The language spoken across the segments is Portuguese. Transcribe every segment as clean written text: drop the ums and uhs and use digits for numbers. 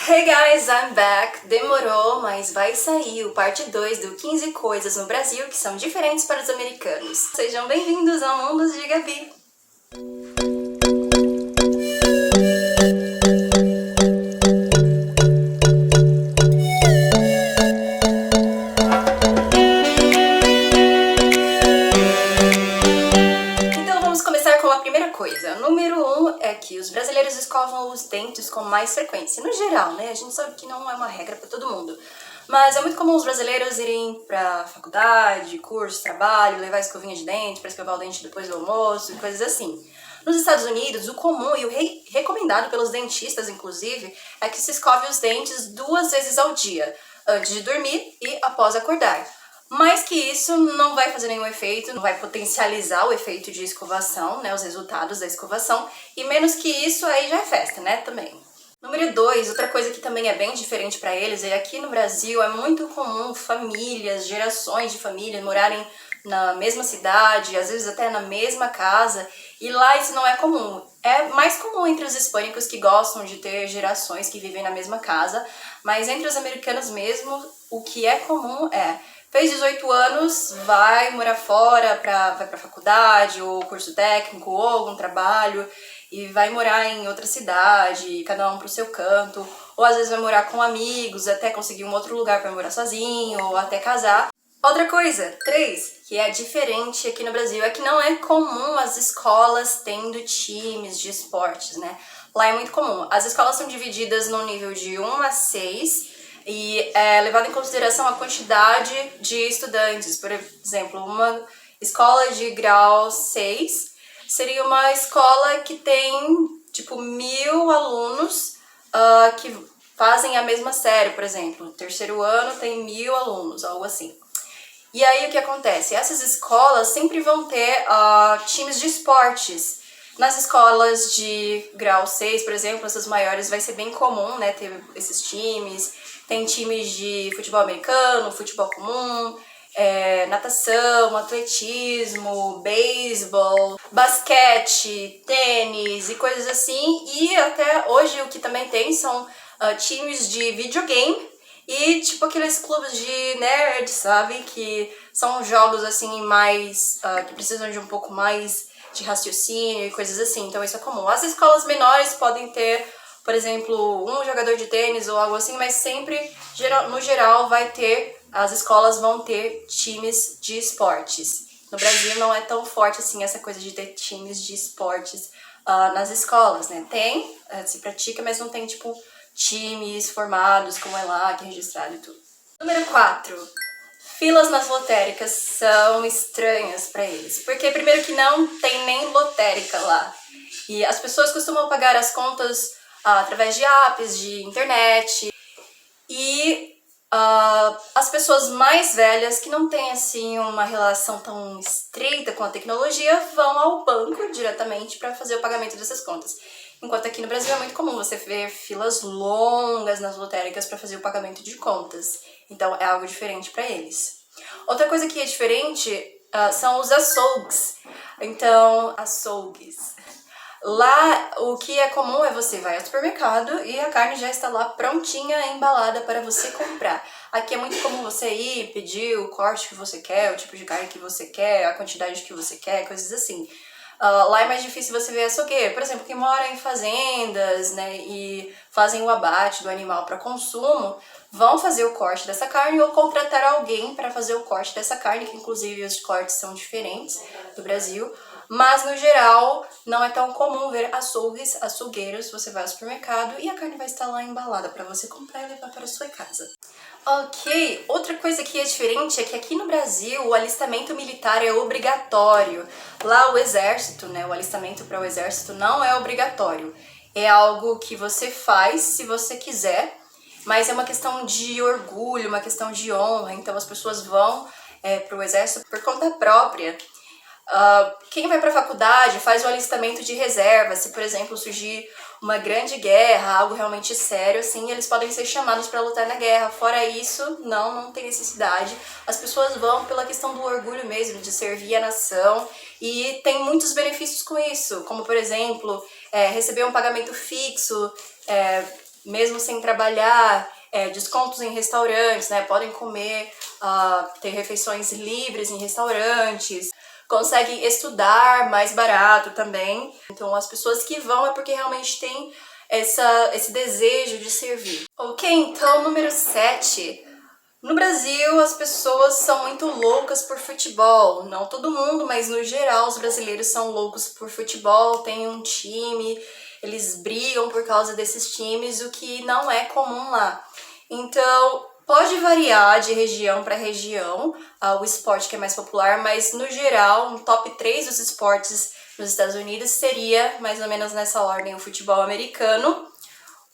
Hey guys, I'm back! Demorou, mas vai sair o parte 2 do 15 coisas no Brasil que são diferentes para os americanos. Sejam bem-vindos ao Mundo de Gabi! Então vamos começar com a primeira coisa. Número 1 é que os brasileiros escovam os dentes com mais frequência. No geral, né? A gente sabe que não é uma regra para todo mundo. Mas é muito comum os brasileiros irem pra faculdade, curso, trabalho, levar escovinha de dente pra escovar o dente depois do almoço e coisas assim. Nos Estados Unidos, o comum e o recomendado pelos dentistas, inclusive, é que se escove os dentes 2 vezes ao dia, antes de dormir e após acordar. Mais que isso, não vai fazer nenhum efeito, não vai potencializar o efeito de escovação, né, os resultados da escovação, e menos que isso, aí já é festa, né, também. Número 2, outra coisa que também é bem diferente para eles é aqui no Brasil é muito comum famílias, gerações de famílias morarem na mesma cidade, às vezes até na mesma casa, e lá isso não é comum. É mais comum entre os hispânicos que gostam de ter gerações que vivem na mesma casa, mas entre os americanos mesmo, o que é comum é: fez 18 anos, vai morar fora, vai pra faculdade, ou curso técnico, ou algum trabalho, e vai morar em outra cidade, cada um pro seu canto, ou às vezes vai morar com amigos, até conseguir um outro lugar para morar sozinho, ou até casar. Outra coisa, 3, que é diferente aqui no Brasil, é que não é comum as escolas tendo times de esportes, né? Lá é muito comum. As escolas são divididas no nível de 1 a 6, e é levado em consideração a quantidade de estudantes. Por exemplo, uma escola de grau 6 seria uma escola que tem, tipo, 1.000 alunos que fazem a mesma série, por exemplo. No terceiro ano tem 1.000 alunos, algo assim. E aí o que acontece? Essas escolas sempre vão ter times de esportes. Nas escolas de grau 6, por exemplo, essas maiores, vai ser bem comum, né, ter esses times. Tem times de futebol americano, futebol comum, natação, atletismo, beisebol, basquete, tênis e coisas assim. E até hoje o que também tem são times de videogame e tipo aqueles clubes de nerd, sabe? Que são jogos assim mais que precisam de um pouco mais de raciocínio e coisas assim. Então isso é comum. As escolas menores podem ter, por exemplo, um jogador de tênis ou algo assim, mas sempre, no geral, as escolas vão ter times de esportes. No Brasil não é tão forte assim essa coisa de ter times de esportes nas escolas, né? Tem, se pratica, mas não tem, tipo, times formados como é lá, que é registrado e tudo. Número 4. Filas nas lotéricas são estranhas para eles, porque primeiro que não tem nem lotérica lá. E as pessoas costumam pagar as contas através de apps, de internet. E as pessoas mais velhas, que não têm assim uma relação tão estreita com a tecnologia, vão ao banco diretamente para fazer o pagamento dessas contas. Enquanto aqui no Brasil é muito comum você ver filas longas nas lotéricas para fazer o pagamento de contas. Então é algo diferente para eles. Outra coisa que é diferente são os açougues. Então, açougues. Lá, o que é comum é você vai ao supermercado e a carne já está lá prontinha, embalada para você comprar. Aqui é muito comum você ir, pedir o corte que você quer, o tipo de carne que você quer, a quantidade que você quer, coisas assim. Lá é mais difícil você ver açougueiro. Por exemplo, quem mora em fazendas, né, e fazem o abate do animal para consumo, vão fazer o corte dessa carne ou contratar alguém para fazer o corte dessa carne, que inclusive os cortes são diferentes do Brasil. Mas, no geral, não é tão comum ver açougueiros. Você vai ao supermercado e a carne vai estar lá embalada para você comprar e levar para a sua casa. Ok, outra coisa que é diferente é que aqui no Brasil o alistamento militar é obrigatório. Lá o exército, né, o alistamento para o exército não é obrigatório. É algo que você faz se você quiser, mas é uma questão de orgulho, uma questão de honra. Então as pessoas vão para o exército por conta própria. Quem vai para a faculdade faz o alistamento de reserva. Se, por exemplo, surgir uma grande guerra, algo realmente sério, assim, eles podem ser chamados para lutar na guerra. Fora isso, não tem necessidade. As pessoas vão pela questão do orgulho mesmo, de servir a nação, e tem muitos benefícios com isso, como, por exemplo, receber um pagamento fixo, mesmo sem trabalhar, descontos em restaurantes, né? Podem comer, ter refeições livres em restaurantes, conseguem estudar mais barato também. Então as pessoas que vão é porque realmente tem esse desejo de servir. Ok, então número 7. No Brasil, as pessoas são muito loucas por futebol. Não todo mundo, mas no geral, os brasileiros são loucos por futebol, têm um time, eles brigam por causa desses times, o que não é comum lá. Então, pode variar de região para região, o esporte que é mais popular, mas no geral, um top 3 dos esportes nos Estados Unidos seria, mais ou menos nessa ordem, o futebol americano,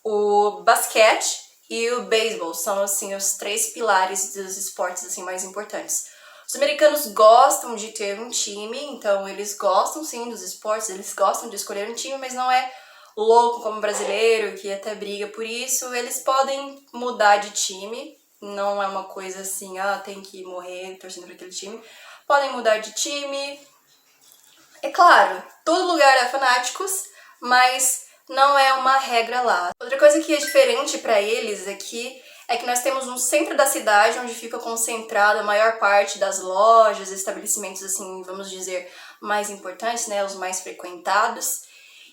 o basquete e o beisebol. São assim os 3 pilares dos esportes assim mais importantes. Os americanos gostam de ter um time, então eles gostam sim dos esportes, eles gostam de escolher um time, mas não é louco como o brasileiro que até briga por isso. Eles podem mudar de time, não é uma coisa assim, tem que morrer torcendo para aquele time. Podem mudar de time. É claro, todo lugar é fanáticos, mas não é uma regra lá. Outra coisa que é diferente para eles aqui é que nós temos um centro da cidade onde fica concentrada a maior parte das lojas, estabelecimentos assim, vamos dizer, mais importantes, né, os mais frequentados.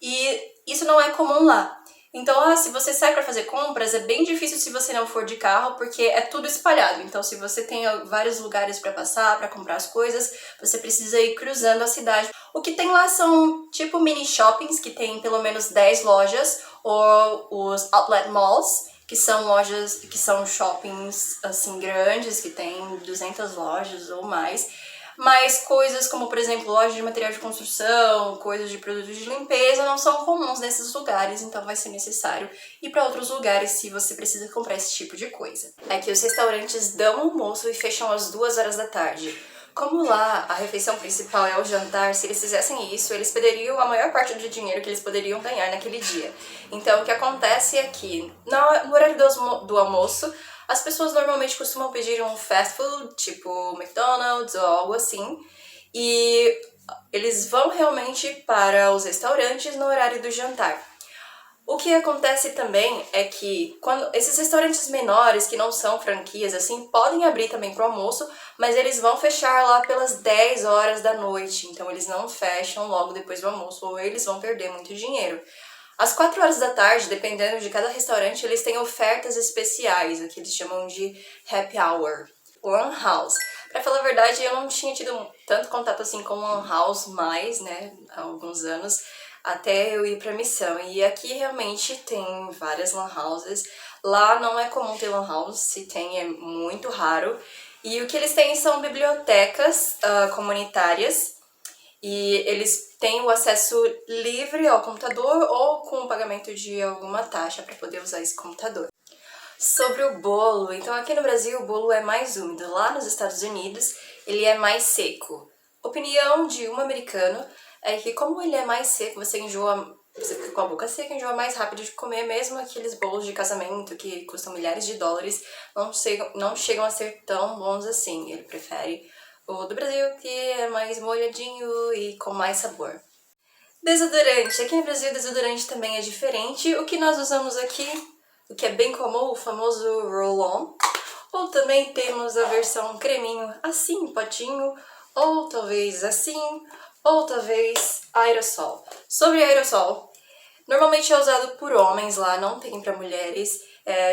E isso não é comum lá. Então, se você sai para fazer compras, é bem difícil se você não for de carro, porque é tudo espalhado. Então, se você tem vários lugares para passar, para comprar as coisas, você precisa ir cruzando a cidade. O que tem lá são tipo mini shoppings, que tem pelo menos 10 lojas, ou os outlet malls, que são lojas, que são shoppings assim grandes, que tem 200 lojas ou mais. Mas coisas como, por exemplo, lojas de material de construção, coisas de produtos de limpeza não são comuns nesses lugares, então vai ser necessário ir para outros lugares se você precisa comprar esse tipo de coisa. Aqui os restaurantes dão almoço e fecham às 2 horas da tarde. Como lá a refeição principal é o jantar, se eles fizessem isso, eles perderiam a maior parte do dinheiro que eles poderiam ganhar naquele dia. Então o que acontece é que no horário do almoço, as pessoas normalmente costumam pedir um fast food, tipo McDonald's ou algo assim, e eles vão realmente para os restaurantes no horário do jantar. O que acontece também é que quando esses restaurantes menores, que não são franquias assim, podem abrir também para o almoço, mas eles vão fechar lá pelas 10 horas da noite, então eles não fecham logo depois do almoço, ou eles vão perder muito dinheiro. Às 4 horas da tarde, dependendo de cada restaurante, eles têm ofertas especiais, o que eles chamam de happy hour, one house. Pra falar a verdade, eu não tinha tido tanto contato assim com one house mais, né, há alguns anos, até eu ir pra missão. E aqui realmente tem várias lan houses. Lá não é comum ter lan house, se tem é muito raro. E o que eles têm são bibliotecas comunitárias, e eles têm o acesso livre ao computador ou com o pagamento de alguma taxa para poder usar esse computador. Sobre o bolo, então aqui no Brasil o bolo é mais úmido, lá nos Estados Unidos ele é mais seco. Opinião de um americano é que como ele é mais seco, você fica com a boca seca, enjoa mais rápido de comer, mesmo aqueles bolos de casamento que custam milhares de dólares, não chegam a ser tão bons assim. Ele prefere o do Brasil, que é mais molhadinho e com mais sabor. Desodorante. Aqui no Brasil, desodorante também é diferente. O que nós usamos aqui, o que é bem comum, o famoso roll-on. Ou também temos a versão creminho assim, potinho, ou talvez assim, ou talvez aerossol. Sobre aerossol, normalmente é usado por homens lá, não tem pra mulheres.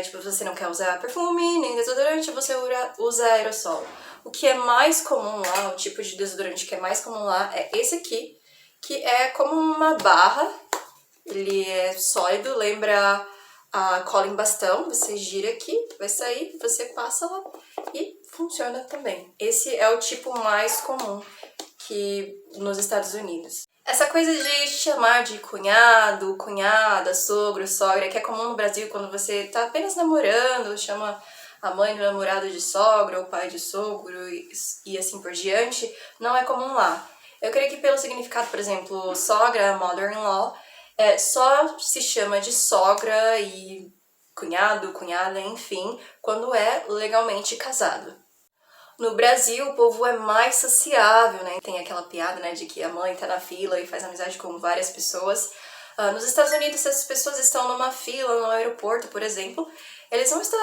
Tipo, você não quer usar perfume nem desodorante, você usa aerossol. O que é mais comum lá, o tipo de desodorante que é mais comum lá é esse aqui, que é como uma barra, ele é sólido, lembra a cola em bastão, você gira aqui, vai sair, você passa lá e funciona também. Esse é o tipo mais comum que nos Estados Unidos. Essa coisa de chamar de cunhado, cunhada, sogro, sogra, que é comum no Brasil quando você tá apenas namorando, chama a mãe do namorado de sogra, ou pai de sogro e assim por diante, não é comum lá. Eu creio que pelo significado, por exemplo, sogra, mother-in-law, só se chama de sogra e cunhado, cunhada, enfim, quando é legalmente casado. No Brasil, o povo é mais sociável, né? Tem aquela piada, né, de que a mãe tá na fila e faz amizade com várias pessoas. Nos Estados Unidos, se as pessoas estão numa fila no aeroporto, por exemplo, eles vão estar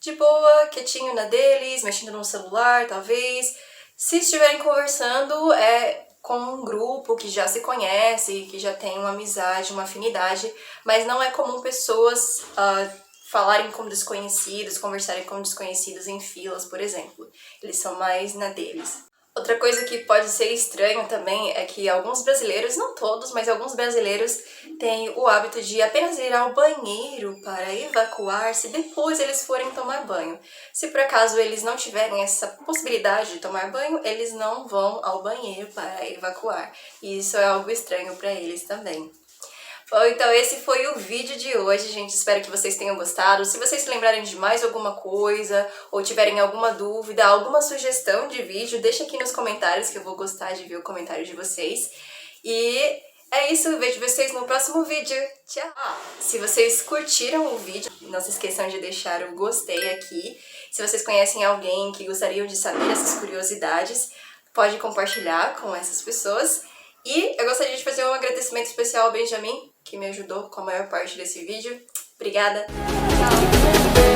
de boa, quietinho na deles, mexendo no celular, talvez. Se estiverem conversando, é com um grupo que já se conhece, que já tem uma amizade, uma afinidade, mas não é comum pessoas falarem com desconhecidos, conversarem com desconhecidos em filas, por exemplo. Eles são mais na deles. Outra coisa que pode ser estranho também é que alguns brasileiros, não todos, mas alguns brasileiros têm o hábito de apenas ir ao banheiro para evacuar se depois eles forem tomar banho. Se por acaso eles não tiverem essa possibilidade de tomar banho, eles não vão ao banheiro para evacuar. E isso é algo estranho para eles também. Bom, então esse foi o vídeo de hoje, gente. Espero que vocês tenham gostado. Se vocês se lembrarem de mais alguma coisa, ou tiverem alguma dúvida, alguma sugestão de vídeo, deixa aqui nos comentários que eu vou gostar de ver o comentário de vocês. E é isso, vejo vocês no próximo vídeo. Tchau! Se vocês curtiram o vídeo, não se esqueçam de deixar o gostei aqui. Se vocês conhecem alguém que gostariam de saber essas curiosidades, pode compartilhar com essas pessoas. E eu gostaria de fazer um agradecimento especial ao Benjamin, que me ajudou com a maior parte desse vídeo. Obrigada! Tchau!